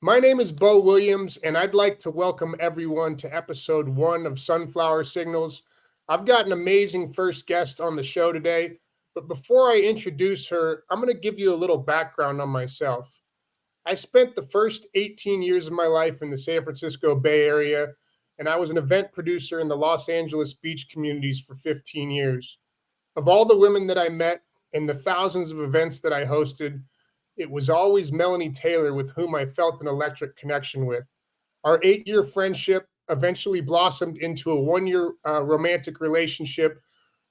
My name is Beau Williams, and I'd like to welcome everyone to episode 1 of Sunflower Signals. I've got an amazing first guest on the show today, but before I introduce her, I'm going to give you a little background on myself. I spent the first 18 years of my life in the San Francisco Bay Area, and I was an event producer in the Los Angeles beach communities for 15 years. Of all the women that I met and the thousands of events that I hosted, it was always Melanie Taylor with whom I felt an electric connection with. Our 8-year friendship eventually blossomed into a 1-year romantic relationship,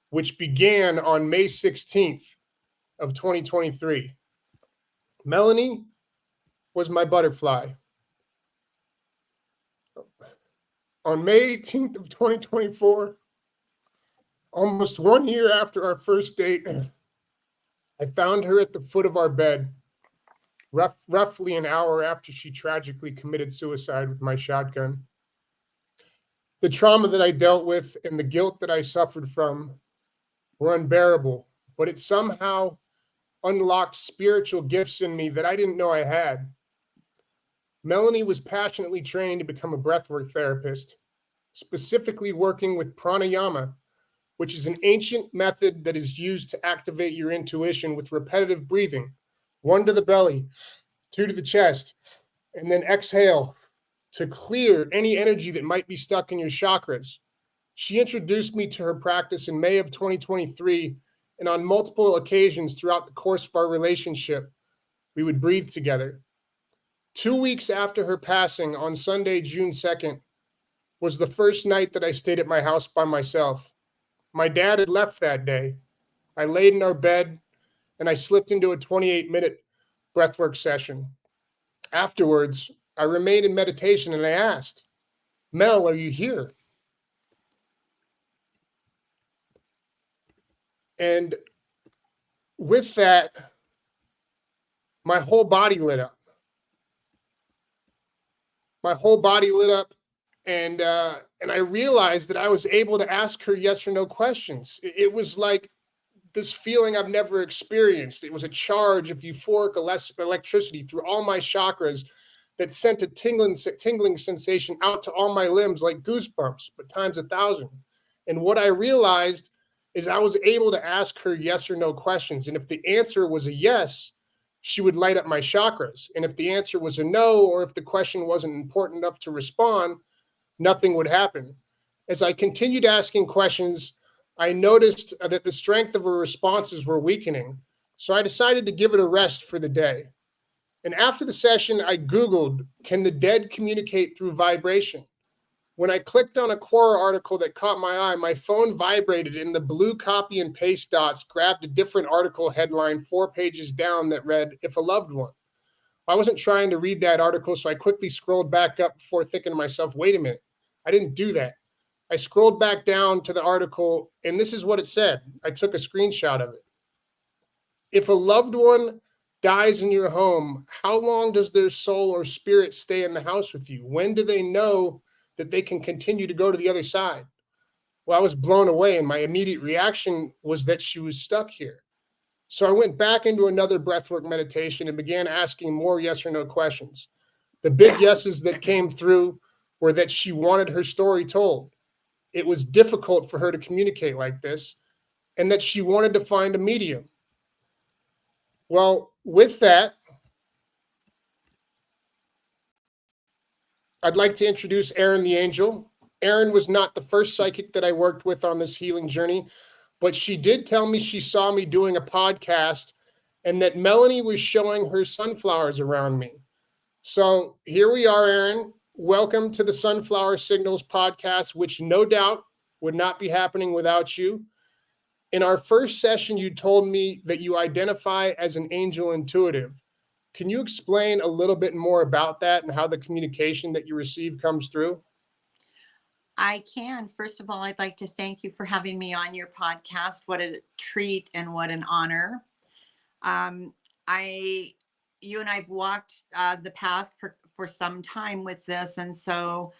which began on May 16th of 2023. Melanie was my butterfly. On May 18th of 2024, almost 1 year after our first date, I found her at the foot of our bed, roughly an hour after she tragically committed suicide with my shotgun. The trauma that I dealt with and the guilt that I suffered from were unbearable, but it somehow unlocked spiritual gifts in me that I didn't know I had. Melanie was passionately trained to become a breathwork therapist, specifically working with pranayama, which is an ancient method that is used to activate your intuition with repetitive breathing. 1 to the belly, 2 to the chest, and then exhale to clear any energy that might be stuck in your chakras. She introduced me to her practice in May of 2023, and on multiple occasions throughout the course of our relationship, we would breathe together. 2 weeks after her passing, on Sunday, June 2nd, was the first night that I stayed at my house by myself. My dad had left that day. I laid in our bed, and I slipped into a 28-minute breathwork session. Afterwards, I remained in meditation, and I asked, Mel, are you here? And with that, my whole body lit up. My whole body lit up, and I realized that I was able to ask her yes or no questions. It was like this feeling I've never experienced. It was a charge of euphoric electricity through all my chakras that sent a tingling sensation out to all my limbs like goosebumps, but times 1,000. And what I realized is I was able to ask her yes or no questions. And if the answer was a yes, she would light up my chakras. And if the answer was a no, or if the question wasn't important enough to respond, nothing would happen. As I continued asking questions, I noticed that the strength of her responses were weakening. So I decided to give it a rest for the day. And after the session, I Googled, can the dead communicate through vibration? When I clicked on a Quora article that caught my eye, my phone vibrated and the blue copy and paste dots grabbed a different article headline 4 pages down that read, if a loved one. I wasn't trying to read that article, so I quickly scrolled back up before thinking to myself, wait a minute, I didn't do that. I scrolled back down to the article, and this is what it said. I took a screenshot of it. If a loved one dies in your home, how long does their soul or spirit stay in the house with you? When do they know that they can continue to go to the other side? Well, I was blown away, and my immediate reaction was that she was stuck here. So I went back into another breathwork meditation and began asking more yes or no questions. The big yeses that came through were that she wanted her story told. It was difficult for her to communicate like this, and that she wanted to find a medium. Well, with that, I'd like to introduce Erin the Angel. Erin was not the first psychic that I worked with on this healing journey, but she did tell me she saw me doing a podcast and that Melanie was showing her sunflowers around me. So here we are, Erin. Welcome to the Sunflower Signals podcast, which no doubt would not be happening without you. In our first session, you told me that you identify as an angel intuitive. Can you explain a little bit more about that and how the communication that you receive comes through? I can. First of all, I'd like to thank you for having me on your podcast. What a treat and what an honor. You and I've walked the path for some time with this, and so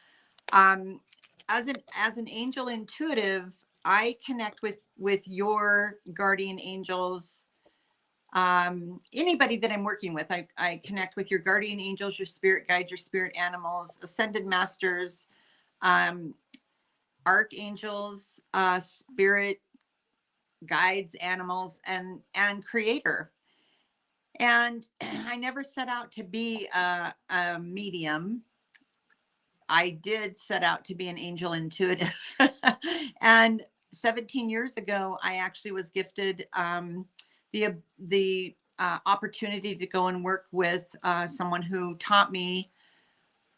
as an angel intuitive, I connect with your guardian angels Anybody that I'm working with, I connect with your guardian angels, your spirit guides, your spirit animals, ascended masters, um, archangels, spirit guides, animals, and creator. And I never set out to be a medium. I did set out to be an angel intuitive. And 17 years ago, I actually was gifted the opportunity to go and work with someone who taught me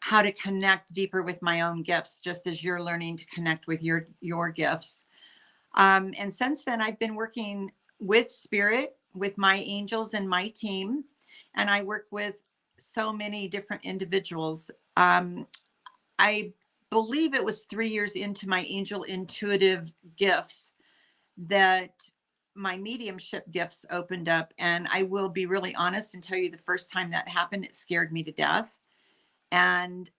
how to connect deeper with my own gifts, just as you're learning to connect with your gifts. And since then, I've been working with spirit, with my angels and my team, and I work with so many different individuals. I believe it was 3 years into my angel intuitive gifts that my mediumship gifts opened up. And I will be really honest and tell you, the first time that happened, it scared me to death. And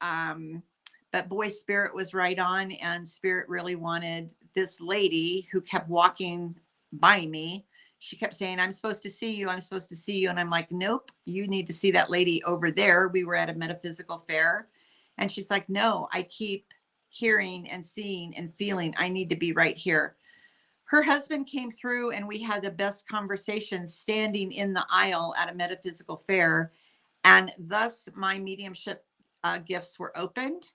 but boy, spirit was right on, and spirit really wanted this lady who kept walking by me. She kept saying, I'm supposed to see you, I'm supposed to see you. And I'm like, nope, you need to see that lady over there. We were at a metaphysical fair, and she's like, no, I keep hearing and seeing and feeling I need to be right here. Her husband came through, and we had the best conversation standing in the aisle at a metaphysical fair. And thus my mediumship gifts were opened.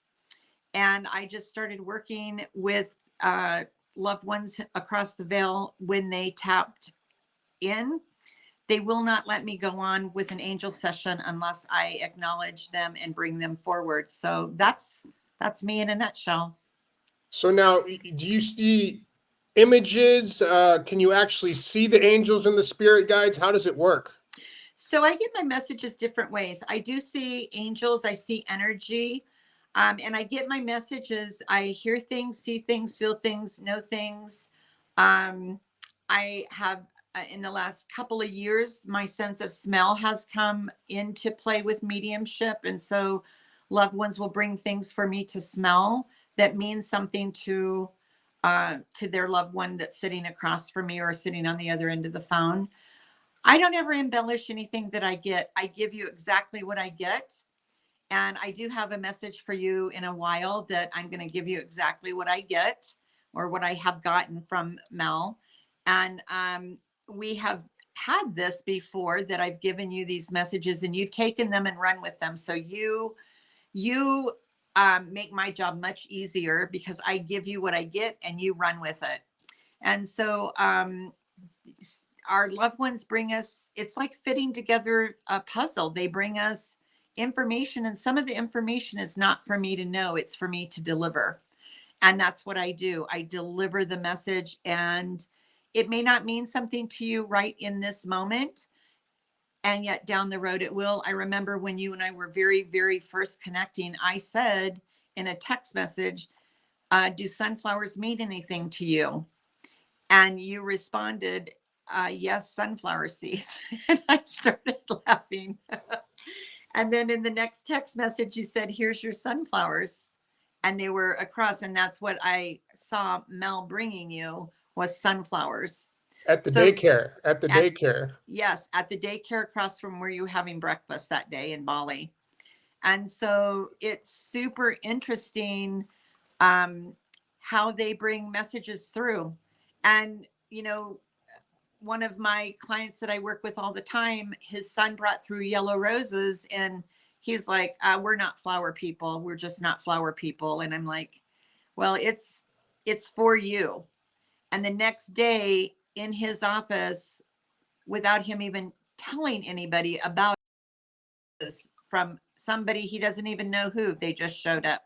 And I just started working with loved ones across the veil. When they tapped in, they will not let me go on with an angel session unless I acknowledge them and bring them forward. So that's me in a nutshell. So now, do you see images? Can you actually see the angels and the spirit guides? How does it work? So I get my messages different ways. I do see angels, I see energy, and I get my messages. I hear things, see things, feel things, know things. Um, I have, in the last couple of years, my sense of smell has come into play with mediumship. And so loved ones will bring things for me to smell that means something to their loved one that's sitting across from me or sitting on the other end of the phone. I don't ever embellish anything that I get. I give you exactly what I get. And I do have a message for you in a while that I'm going to give you exactly what I get or what I have gotten from Mel. And we have had this before, that I've given you these messages and you've taken them and run with them. So you make my job much easier because I give you what I get and you run with it. And so our loved ones bring us, it's like fitting together a puzzle. They bring us information, and some of the information is not for me to know, it's for me to deliver. And that's what I do. I deliver the message, and it may not mean something to you right in this moment, and yet down the road it will. I remember when you and I were very, very first connecting, I said in a text message, do sunflowers mean anything to you? And you responded, yes, sunflower seeds. And I started laughing. And then in the next text message, you said, here's your sunflowers. And they were across. And that's what I saw Mel bringing you, was sunflowers. At the So daycare. At the at, daycare. yes, at the daycare across from where you were having breakfast that day in Bali. And so it's super interesting how they bring messages through. And, you know, one of my clients that I work with all the time, his son brought through yellow roses, and he's like, we're not flower people. We're just not flower people. And I'm like, well, it's for you. And the next day in his office, without him even telling anybody about this, from somebody he doesn't even know who, they just showed up.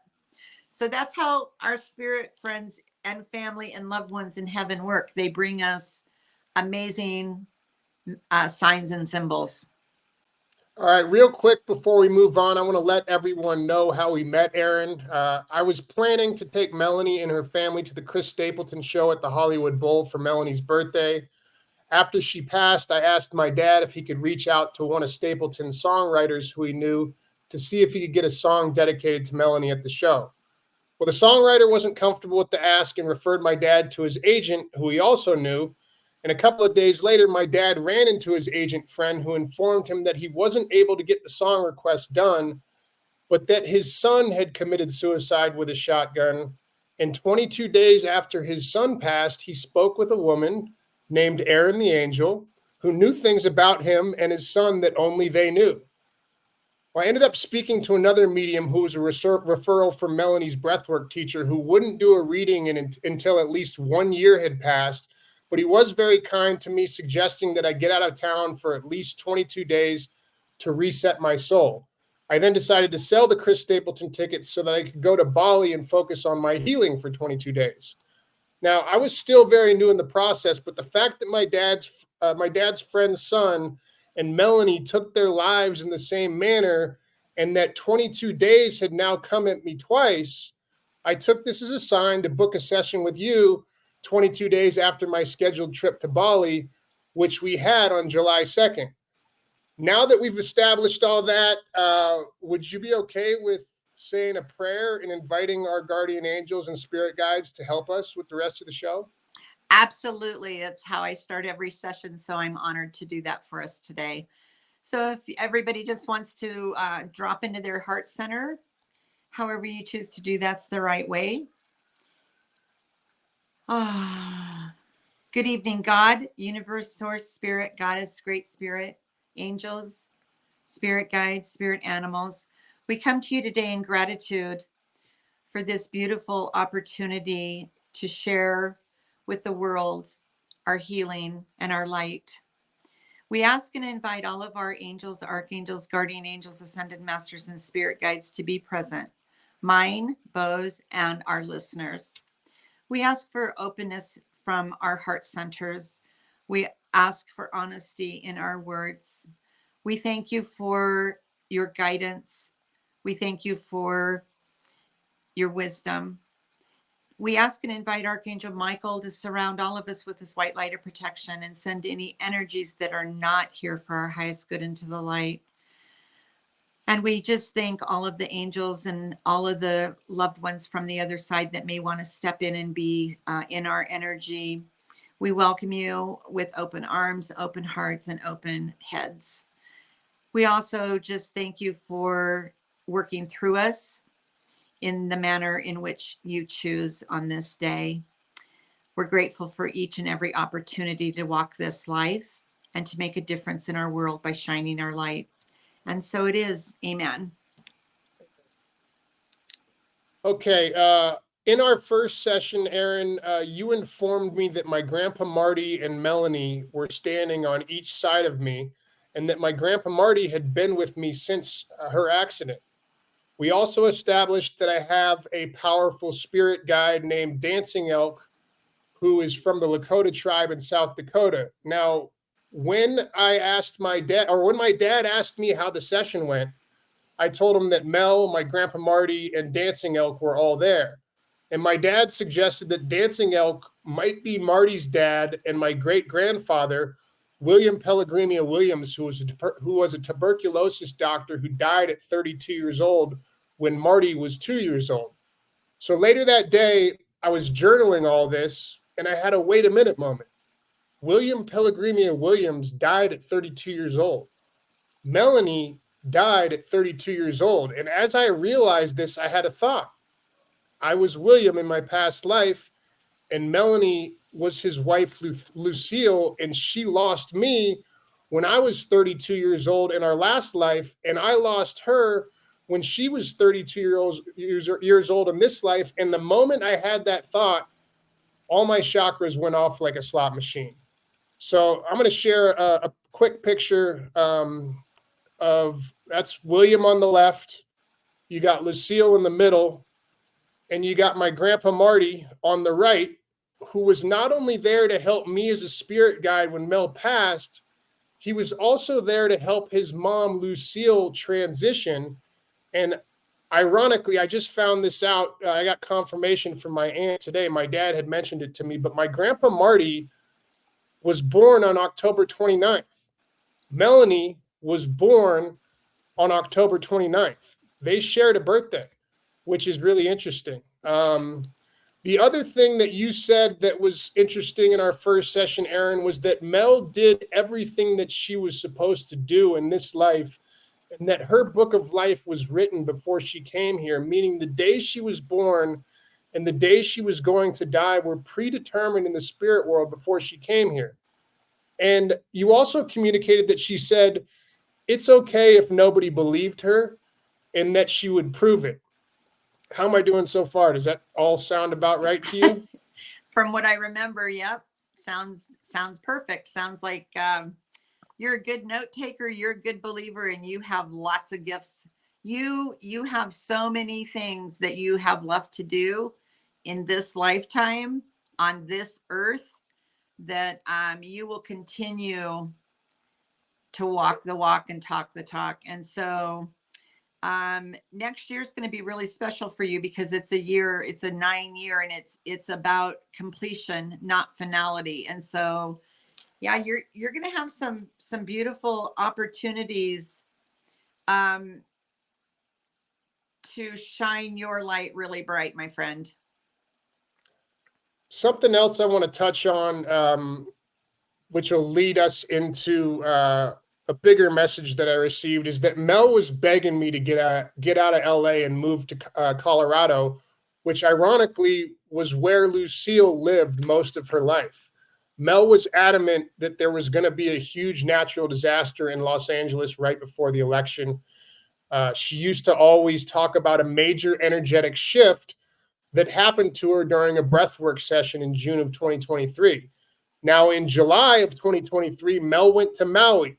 So that's how our spirit friends and family and loved ones in heaven work. They bring us amazing signs and symbols. All right, real quick before we move on, I want to let everyone know how we met Erin. I was planning to take Melanie and her family to the Chris Stapleton show at the Hollywood Bowl for Melanie's birthday. After she passed, I asked my dad if he could reach out to one of Stapleton's songwriters who he knew to see if he could get a song dedicated to Melanie at the show. Well, the songwriter wasn't comfortable with the ask and referred my dad to his agent, who he also knew. And a couple of days later, my dad ran into his agent friend who informed him that he wasn't able to get the song request done, but that his son had committed suicide with a shotgun. And 22 days after his son passed, he spoke with a woman named Erin the Angel, who knew things about him and his son that only they knew. Well, I ended up speaking to another medium who was a referral from Melanie's breathwork teacher, who wouldn't do a reading until at least 1 year had passed. But he was very kind to me, suggesting that I get out of town for at least 22 days to reset my soul. I then decided to sell the Chris Stapleton tickets so that I could go to Bali and focus on my healing for 22 days. Now, I was still very new in the process, but the fact that my dad's friend's son and Melanie took their lives in the same manner, and that 22 days had now come at me twice, I took this as a sign to book a session with you 22 days after my scheduled trip to Bali, which we had on July 2nd. Now that we've established all that, would you be okay with saying a prayer and inviting our guardian angels and spirit guides to help us with the rest of the show? Absolutely. That's how I start every session. So I'm honored to do that for us today. So if everybody just wants to drop into their heart center, however you choose to do, that's the right way. Good evening, God, universe, source, spirit, goddess, great spirit, angels, spirit guides, spirit animals. We come to you today in gratitude for this beautiful opportunity to share with the world our healing and our light. We ask and invite all of our angels, archangels, guardian angels, ascended masters, and spirit guides to be present, mine, Beau's, and our listeners. We ask for openness from our heart centers. We ask for honesty in our words. We thank you for your guidance. We thank you for your wisdom. We ask and invite Archangel Michael to surround all of us with his white light of protection and send any energies that are not here for our highest good into the light. And we just thank all of the angels and all of the loved ones from the other side that may want to step in and be in our energy. We welcome you with open arms, open hearts, and open heads. We also just thank you for working through us in the manner in which you choose on this day. We're grateful for each and every opportunity to walk this life and to make a difference in our world by shining our light. And so it is. Amen. Okay. In our first session, Erin, you informed me that my Grandpa Marty and Melanie were standing on each side of me, and that my Grandpa Marty had been with me since her accident. We also established that I have a powerful spirit guide named Dancing Elk, who is from the Lakota tribe in South Dakota. Now, when my dad asked me how the session went, I told him that Mel, my Grandpa Marty, and Dancing Elk were all there. And my dad suggested that Dancing Elk might be Marty's dad and my great-grandfather, William Pellegrini Williams, who was a tuberculosis doctor who died at 32 years old when Marty was 2 years old. So later that day, I was journaling all this, and I had a wait a minute moment. William Pellegrini Williams died at 32 years old. Melanie died at 32 years old. And as I realized this, I had a thought. I was William in my past life, and Melanie was his wife, Lucille, and she lost me when I was 32 years old in our last life, and I lost her when she was 32 years old in this life. And the moment I had that thought, all my chakras went off like a slot machine. So I'm going to share a quick picture of that's William on the left. You got Lucille in the middle, and you got my Grandpa Marty on the right, who was not only there to help me as a spirit guide when Mel passed, he was also there to help his mom, Lucille, transition. And ironically, I just found this out. I got confirmation from my aunt today. My dad had mentioned it to me, but my Grandpa Marty was born on October 29th. Melanie was born on October 29th. They shared a birthday, which is really interesting. The other thing that you said that was interesting in our first session, Erin, was that Mel did everything that she was supposed to do in this life, and that her book of life was written before she came here, meaning the day she was born and the day she was going to die were predetermined in the spirit world before she came here. And you also communicated that she said it's okay if nobody believed her and that she would prove it. How am I doing so far? Does that all sound about right to you? From what I remember, yep. Sounds perfect. Sounds like you're a good note taker, you're a good believer, and you have lots of gifts. You have so many things that you have left to do in this lifetime on this earth that you will continue to walk the walk and talk the talk. And so next year is going to be really special for you because it's a year, it's a 9 year, and it's about completion, not finality. And so yeah, you're going to have some beautiful opportunities to shine your light really bright, my friend. Something else I want to touch on, which will lead us into a bigger message that I received, is that Mel was begging me to get out of LA and move to Colorado, which ironically was where Lucille lived most of her life. Mel was adamant that there was going to be a huge natural disaster in Los Angeles right before the election. She used to always talk about a major energetic shift that happened to her during a breathwork session in June of 2023. Now, in July of 2023, Mel went to Maui,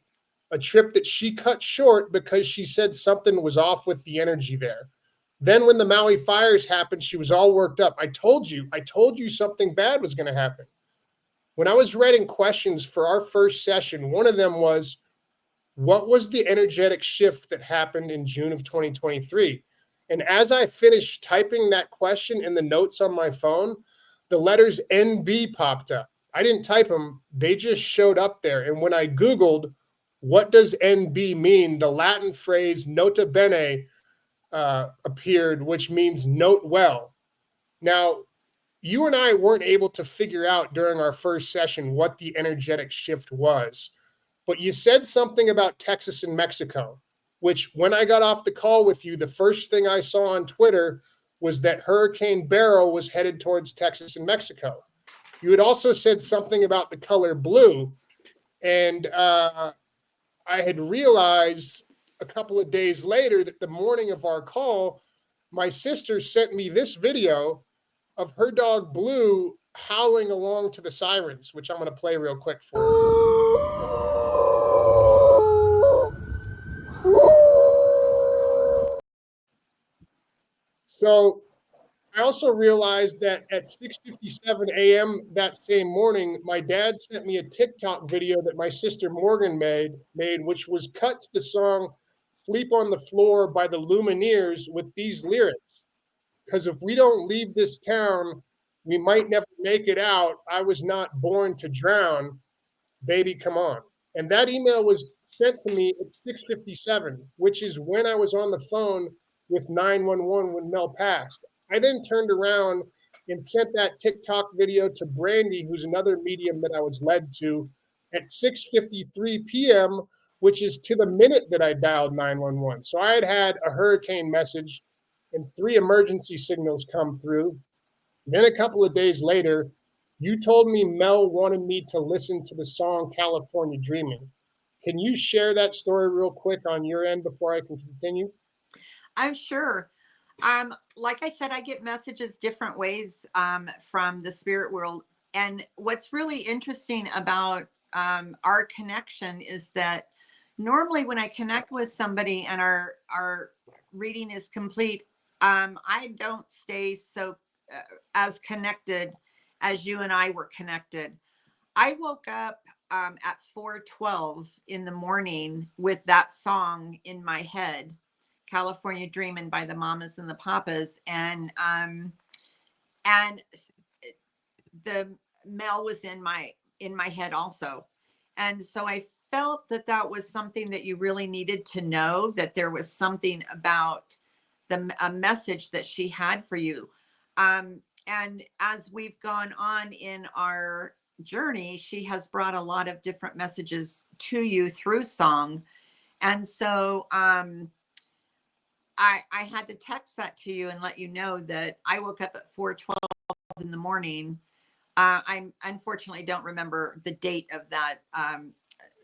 a trip that she cut short because she said something was off with the energy there. Then when the Maui fires happened, she was all worked up. I told you something bad was going to happen. When I was writing questions for our first session, one of them was, what was the energetic shift that happened in June of 2023? And as I finished typing that question in the notes on my phone, the letters NB popped up. I didn't type them, they just showed up there. And when I Googled, what does NB mean? The Latin phrase nota bene appeared, which means note well. Now, you and I weren't able to figure out during our first session what the energetic shift was, but you said something about Texas and Mexico, which when I got off the call with you, the first thing I saw on Twitter was that Hurricane Beryl was headed towards Texas and Mexico. You had also said something about the color blue, and I had realized a couple of days later that the morning of our call, my sister sent me this video of her dog Blue howling along to the sirens, which I'm going to play real quick for you. So I also realized that at 6:57 a.m. that same morning, my dad sent me a TikTok video that my sister Morgan made, which was cut to the song Sleep on the Floor by the Lumineers with these lyrics. Because if we don't leave this town, we might never make it out. I was not born to drown. Baby, come on. And that email was sent to me at 6:57, which is when I was on the phone with 911 when Mel passed. I then turned around and sent that TikTok video to Brandy, who's another medium that I was led to, at 6:53 p.m., which is to the minute that I dialed 911. So I had a hurricane message and 3 emergency signals come through. Then a couple of days later, you told me Mel wanted me to listen to the song California Dreaming. Can you share that story real quick on your end before I can continue? I'm sure. Like I said, I get messages different ways from the spirit world. And what's really interesting about our connection is that normally when I connect with somebody and our reading is complete, I don't stay so as connected as you and I were connected. I woke up at 4:12 in the morning with that song in my head, California Dreamin' by the Mamas and the Papas, and the Mel was in my head also. And so I felt that that was something that you really needed to know, that there was something about a message that she had for you. and as we've gone on in our journey, she has brought a lot of different messages to you through song. And so I had to text that to you and let you know that I woke up at 4:12 in the morning. I unfortunately don't remember the date of that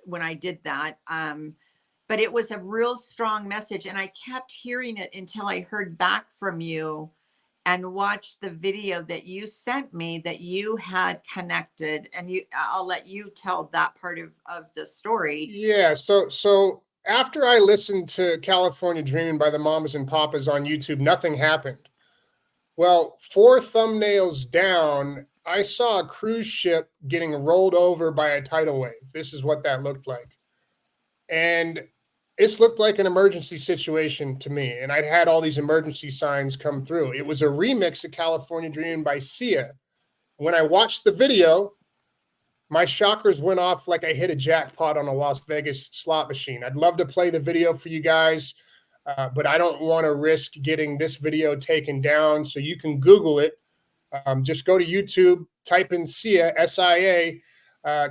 when I did that. But it was a real strong message. And I kept hearing it until I heard back from you and watched the video that you sent me that you had connected. And I'll let you tell that part of the story. Yeah. So after I listened to California Dreaming by the Mamas and Papas on YouTube, nothing happened. Well, 4 thumbnails down, I saw a cruise ship getting rolled over by a tidal wave. This is what that looked like. And this looked like an emergency situation to me. And I'd had all these emergency signs come through. It was a remix of California Dreaming by Sia. When I watched the video, my chakras went off like I hit a jackpot on a Las Vegas slot machine. I'd love to play the video for you guys, but I don't want to risk getting this video taken down. So you can Google it. Just go to YouTube, type in Sia, S-I-A,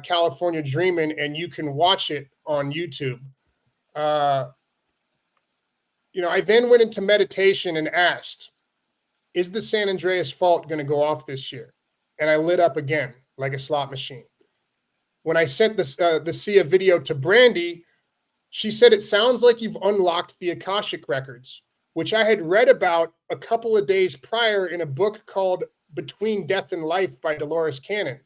California Dreaming, and you can watch it on YouTube. I then went into meditation and asked, is the San Andreas Fault going to go off this year? And I lit up again like a slot machine. When I sent the Sia video to Brandy, she said, it sounds like you've unlocked the Akashic records, which I had read about a couple of days prior in a book called Between Death and Life by Dolores Cannon.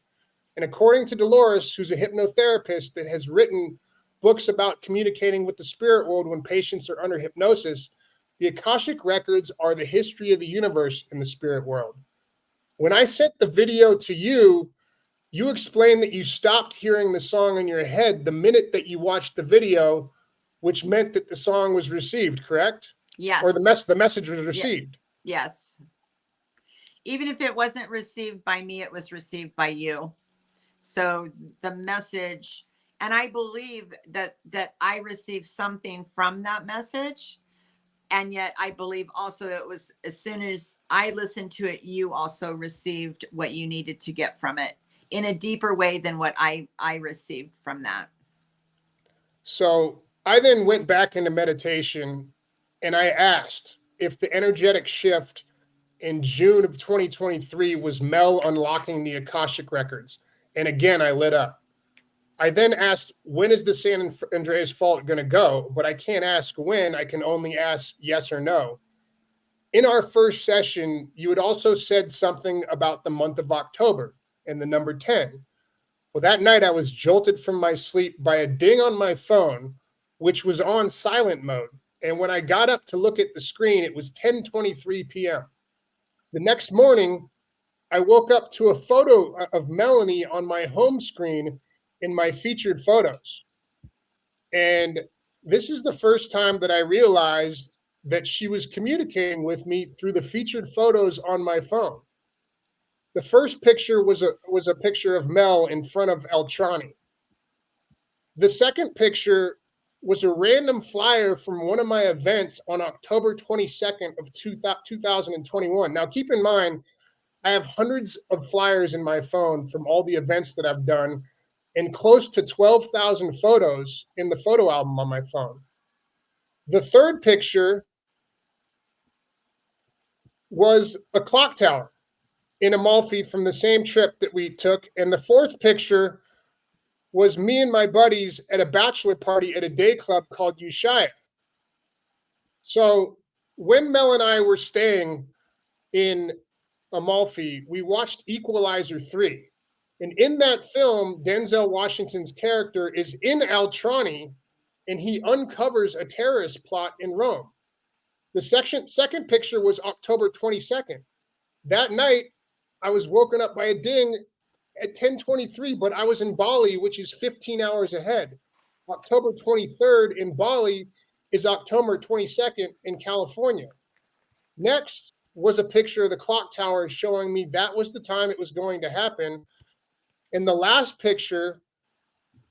And according to Dolores, who's a hypnotherapist that has written books about communicating with the spirit world when patients are under hypnosis, the Akashic records are the history of the universe in the spirit world. When I sent the video to you, you explained that you stopped hearing the song in your head the minute that you watched the video, which meant that the song was received, correct? Yes. Or the message was received. Yes. Even if it wasn't received by me, it was received by you. So the message, and I believe that I received something from that message. And yet I believe also it was, as soon as I listened to it, you also received what you needed to get from it in a deeper way than what I received from that. So I then went back into meditation and I asked if the energetic shift in June of 2023 was Mel unlocking the Akashic records. And again, I lit up. I then asked, when is the San Andreas Fault going to go? But I can't ask when, I can only ask yes or no. In our first session, you had also said something about the month of October and the number 10. Well, that night I was jolted from my sleep by a ding on my phone, which was on silent mode. And when I got up to look at the screen, it was 10:23 p.m. The next morning, I woke up to a photo of Melanie on my home screen in my featured photos. And this is the first time that I realized that she was communicating with me through the featured photos on my phone. The first picture was a picture of Mel in front of El Trani. The second picture was a random flyer from one of my events on October 22nd of 2021. Now, keep in mind, I have hundreds of flyers in my phone from all the events that I've done and close to 12,000 photos in the photo album on my phone. The third picture was a clock tower in Amalfi from the same trip that we took. And the fourth picture was me and my buddies at a bachelor party at a day club called Ushuaia. So when Mel and I were staying in Amalfi, we watched Equalizer 3. And in that film, Denzel Washington's character is in El Trani, and he uncovers a terrorist plot in Rome. The second picture was October 22nd. That night, I was woken up by a ding at 10:23, but I was in Bali, which is 15 hours ahead. October 23rd in Bali is October 22nd in California. Next was a picture of the clock tower showing me that was the time it was going to happen. And the last picture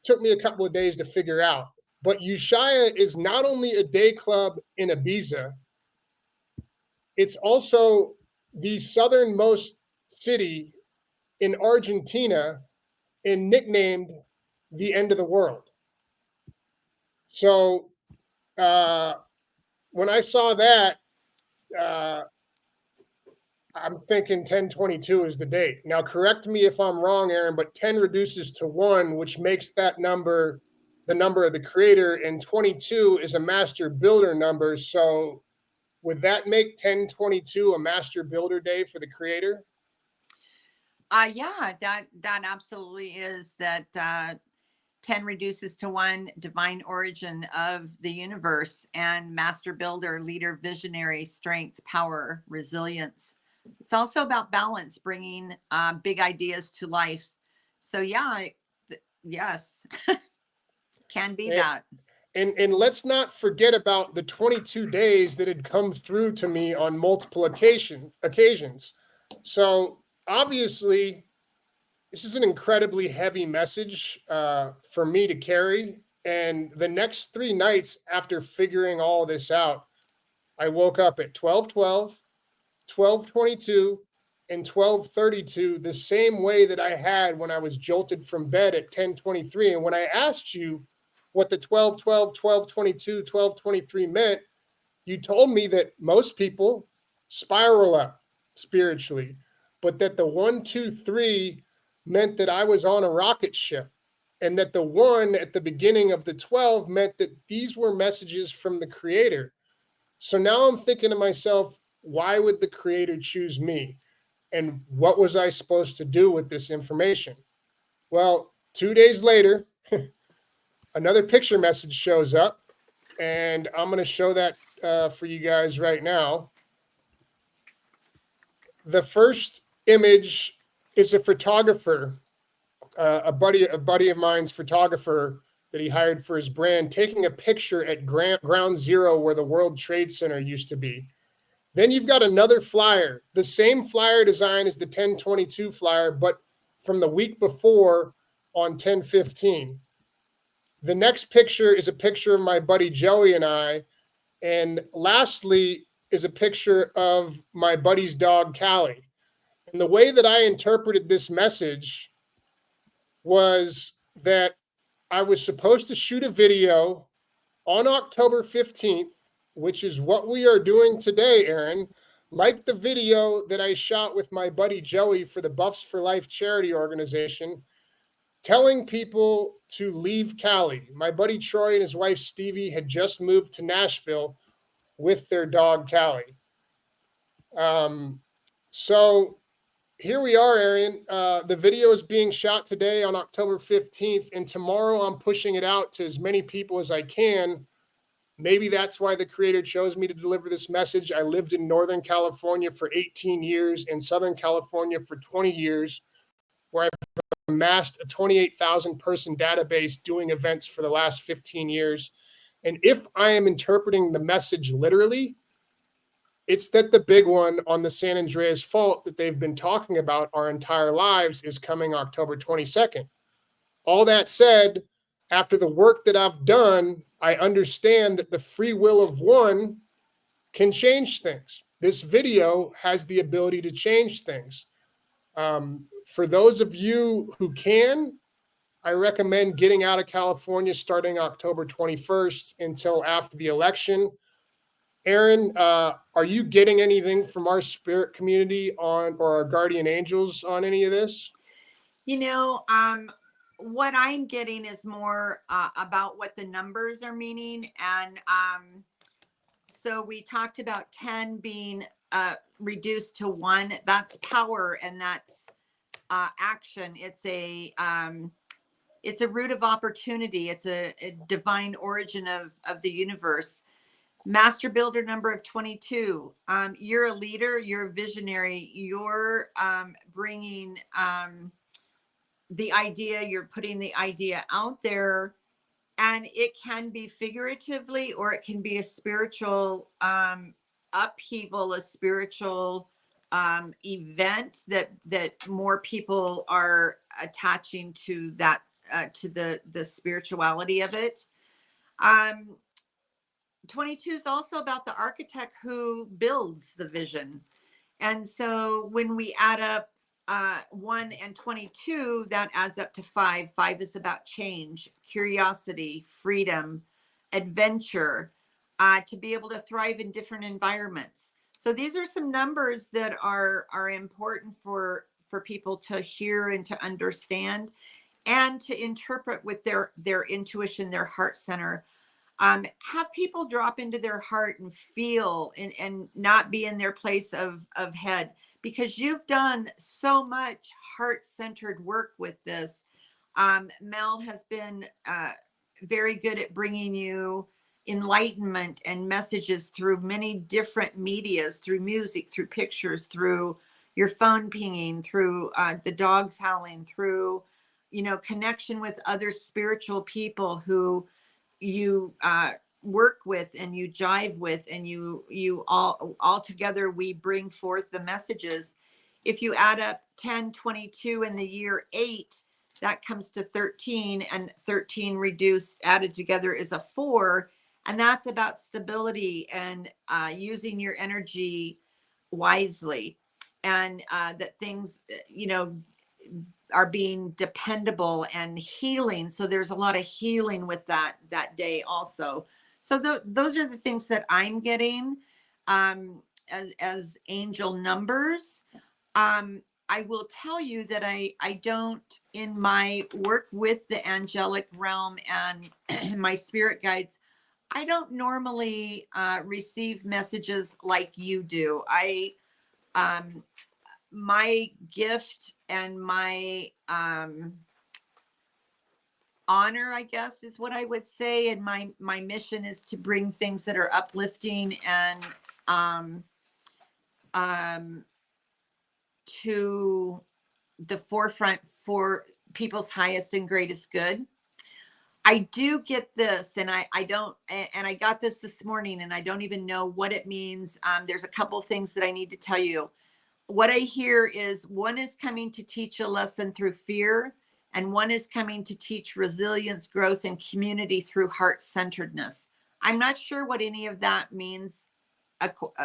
took me a couple of days to figure out. But Ushuaia is not only a day club in Ibiza, it's also the southernmost city in Argentina and nicknamed the end of the world. So uh, when I saw that, uh, I'm thinking 1022 is the date. Now, correct me if I'm wrong, Erin, but 10 reduces to 1, which makes that number the number of the creator, and 22 is a master builder number. So would that make 1022 a master builder day for the creator? Yeah, that absolutely is that 10 reduces to 1, divine origin of the universe, and master builder, leader, visionary, strength, power, resilience. It's also about balance, bringing big ideas to life. So yeah, yes, can be And, that. and let's not forget about the 22 days that had come through to me on multiple occasions. So obviously, this is an incredibly heavy message for me to carry. And the next 3 nights after figuring all this out, I woke up at 12:12, 12:22, and 12:32, the same way that I had when I was jolted from bed at 10:23. And when I asked you what the 12:12, 12:22, 12:23 meant, you told me that most people spiral up spiritually, but that the 1, 2, 3 meant that I was on a rocket ship, and that the 1 at the beginning of the 12 meant that these were messages from the creator. So now I'm thinking to myself, why would the creator choose me? And what was I supposed to do with this information? Well, 2 days later, another picture message shows up, and I'm going to show that for you guys right now. The first image is a photographer, a buddy of mine's photographer that he hired for his brand, taking a picture at ground zero where the World Trade Center used to be. Then you've got another flyer, the same flyer design as the 1022 flyer, but from the week before on 1015. The next picture is a picture of my buddy Joey and I. And lastly is a picture of my buddy's dog, Callie. And the way that I interpreted this message was that I was supposed to shoot a video on October 15th, which is what we are doing today, Erin. Like the video that I shot with my buddy Joey for the Buffs for Life charity organization, telling people to leave Cali. My buddy Troy and his wife Stevie had just moved to Nashville with their dog Callie. So here we are, Erin. The video is being shot today on October 15th, and tomorrow I'm pushing it out to as many people as I can. Maybe that's why the creator chose me to deliver this message. I lived in Northern California for 18 years and Southern California for 20 years, where I've amassed a 28,000 person database doing events for the last 15 years. And if I am interpreting the message literally, it's that the big one on the San Andreas Fault that they've been talking about our entire lives is coming October 22nd. All that said, after the work that I've done, I understand that the free will of one can change things. This video has the ability to change things. For those of you who can, I recommend getting out of California starting October 21st until after the election. Erin, are you getting anything from our spirit community on, or our guardian angels on any of this? You know, what I'm getting is more about what the numbers are meaning. And so we talked about 10 being reduced to 1. That's power, and that's action. It's a root of opportunity. It's a divine origin of the universe. Master builder number of 22. You're a leader, you're a visionary, you're bringing the idea, you're putting the idea out there, and it can be figuratively or it can be a spiritual upheaval, a spiritual event that more people are attaching to that, to the spirituality of it. 22 is also about the architect who builds the vision. And so when we add up 1 and 22, that adds up to 5. 5 is about change, curiosity, freedom, adventure, to be able to thrive in different environments. So these are some numbers that are important for people to hear and to understand and to interpret with their intuition, their heart center. Have people drop into their heart and feel and not be in their place of head, because you've done so much heart-centered work with this. Mel has been very good at bringing you enlightenment and messages through many different medias, through music, through pictures, through your phone pinging, through the dogs howling, through, connection with other spiritual people who you work with and you jive with, and you all together, we bring forth the messages. If you add up 10, 22 in the year 8, that comes to 13, and 13 reduced added together is a 4. And that's about stability and using your energy wisely, and that things, are being dependable and healing. So there's a lot of healing with that day also. So those are the things that I'm getting as angel numbers. I will tell you that I don't, in my work with the angelic realm and my spirit guides, I don't normally receive messages like you do. My gift and my honor, I guess, is what I would say, and my mission is to bring things that are uplifting and to the forefront for people's highest and greatest good. I do get this, and I don't, and I got this morning, and I don't even know what it means. There's a couple things that I need to tell you. What I hear is one is coming to teach a lesson through fear, and one is coming to teach resilience, growth, and community through heart-centeredness. I'm not sure what any of that means,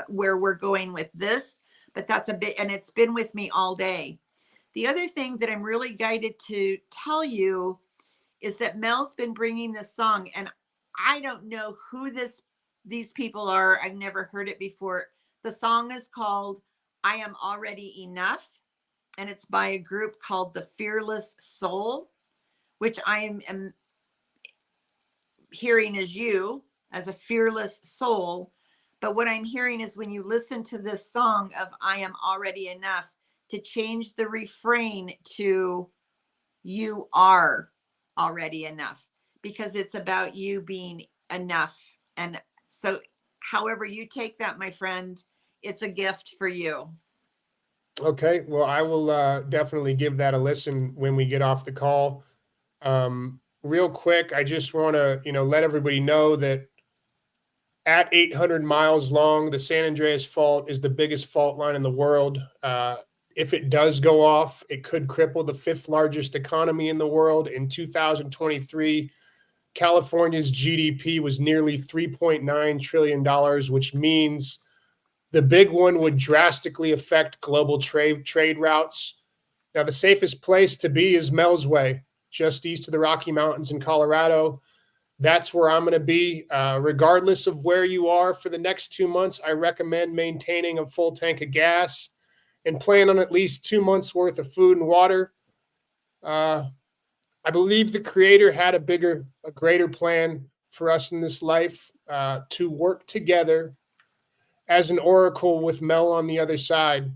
where we're going with this, but that's a bit, and it's been with me all day. The other thing that I'm really guided to tell you is that Mel's been bringing this song, and I don't know who these people are. I've never heard it before. The song is called I Am Already Enough, and it's by a group called The Fearless Soul, which I am hearing as you, as a fearless soul. But what I'm hearing is, when you listen to this song of I Am Already Enough, to change the refrain to you are already enough, because it's about you being enough. And so however you take that, my friend, it's a gift for you. Okay, well, I will definitely give that a listen when we get off the call. Real quick, I just want to, let everybody know that at 800 miles long, the San Andreas Fault is the biggest fault line in the world. If it does go off, it could cripple the 5th largest economy in the world. In 2023, California's GDP was nearly $3.9 trillion, which means the big one would drastically affect global trade routes. Now, the safest place to be is Mel's Way, just east of the Rocky Mountains in Colorado. That's where I'm going to be. Regardless of where you are for the next 2 months, I recommend maintaining a full tank of gas and plan on at least 2 months worth of food and water. I believe the Creator had a greater plan for us in this life, to work together as an oracle with Mel on the other side.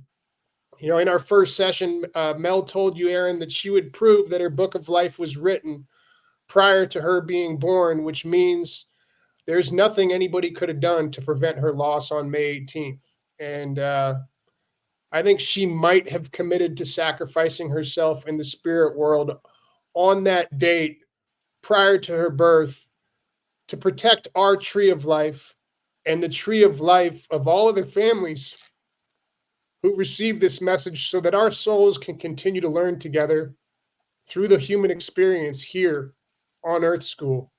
In our first session, Mel told you, Erin, that she would prove that her book of life was written prior to her being born, which means there's nothing anybody could have done to prevent her loss on May 18th. And I think she might have committed to sacrificing herself in the spirit world on that date prior to her birth to protect our tree of life and the tree of life of all other families who receive this message, so that our souls can continue to learn together through the human experience here on Earth School.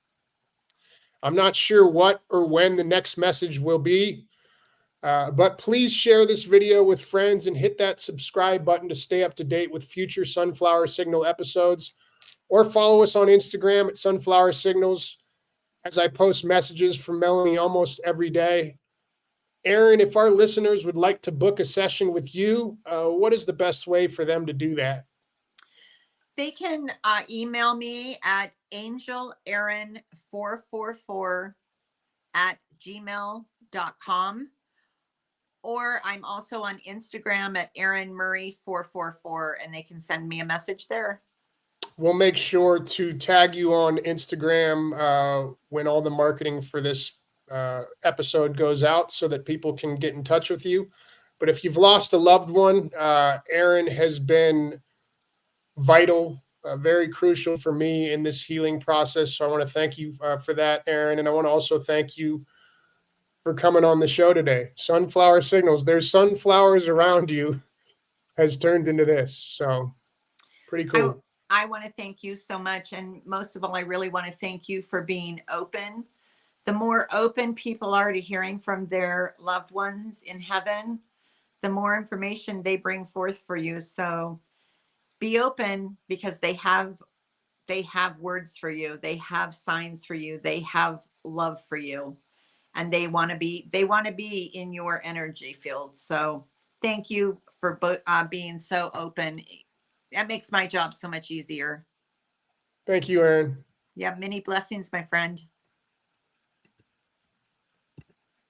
I'm not sure what or when the next message will be, But please share this video with friends and hit that subscribe button to stay up to date with future Sunflower Signal episodes, or follow us on Instagram at Sunflower Signals, as I post messages from Melanie almost every day. Erin, if our listeners would like to book a session with you, what is the best way for them to do that? They can email me at angelerin444@gmail.com. Or I'm also on Instagram at erinmurray444, and they can send me a message there. We'll make sure to tag you on Instagram when all the marketing for this episode goes out so that people can get in touch with you. But if you've lost a loved one, Erin has been vital, very crucial for me in this healing process. So I want to thank you for that, Erin. And I want to also thank you for coming on the show today. Sunflower Signals, there's sunflowers around you, has turned into this. So pretty cool. I want to thank you so much. And most of all, I really want to thank you for being open. The more open people are to hearing from their loved ones in heaven, the more information they bring forth for you. So be open, because they have words for you. They have signs for you. They have love for you. And they want to be in your energy field. So thank you for being so open. That makes my job so much easier. Thank you, Erin. Yeah, many blessings, my friend.